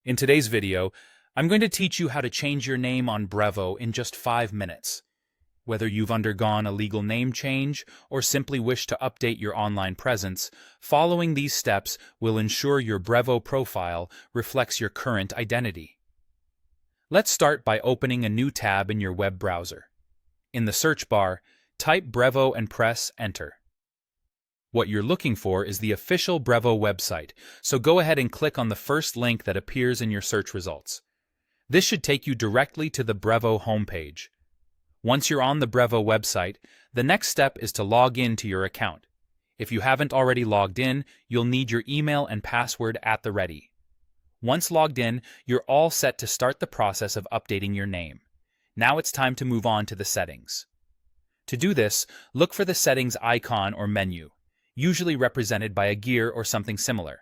In today's video, I'm going to teach you how to change your name on Brevo in just 5 minutes. Whether you've undergone a legal name change or simply wish to update your online presence, following these steps will ensure your Brevo profile reflects your current identity. Let's start by opening a new tab in your web browser. In the search bar, type Brevo and press Enter. What you're looking for is the official Brevo website, so go ahead and click on the first link that appears in your search results. This should take you directly to the Brevo homepage. Once you're on the Brevo website, the next step is to log in to your account. If you haven't already logged in, you'll need your email and password at the ready. Once logged in, you're all set to start the process of updating your name. Now it's time to move on to the settings. To do this, look for the settings icon or menu, usually represented by a gear or something similar.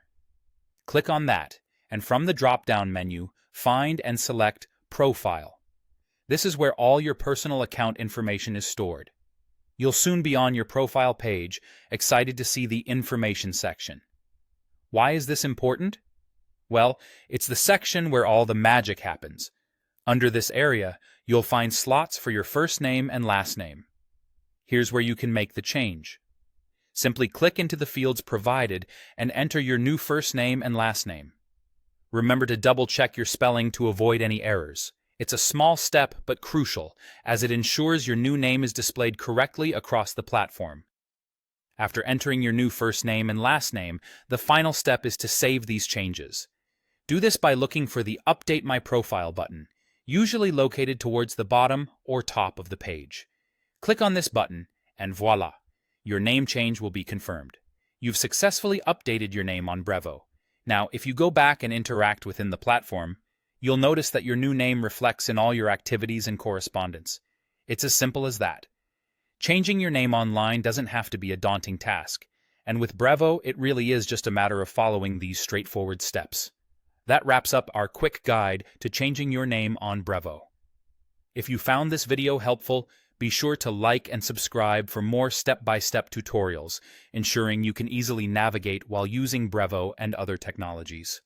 Click on that, and from the drop-down menu, find and select Profile. This is where all your personal account information is stored. You'll soon be on your profile page, excited to see the Information section. Why is this important? Well, it's the section where all the magic happens. Under this area, you'll find slots for your first name and last name. Here's where you can make the change. Simply click into the fields provided and enter your new first name and last name. Remember to double-check your spelling to avoid any errors. It's a small step but crucial, as it ensures your new name is displayed correctly across the platform. After entering your new first name and last name, the final step is to save these changes. Do this by looking for the Update My Profile button, usually located towards the bottom or top of the page. Click on this button, and voila! Your name change will be confirmed. You've successfully updated your name on Brevo. Now, if you go back and interact within the platform, you'll notice that your new name reflects in all your activities and correspondence. It's as simple as that. Changing your name online doesn't have to be a daunting task, and with Brevo, it really is just a matter of following these straightforward steps. That wraps up our quick guide to changing your name on Brevo. If you found this video helpful, be sure to like and subscribe for more step-by-step tutorials, ensuring you can easily navigate while using Brevo and other technologies.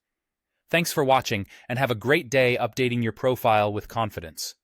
Thanks for watching, and have a great day updating your profile with confidence.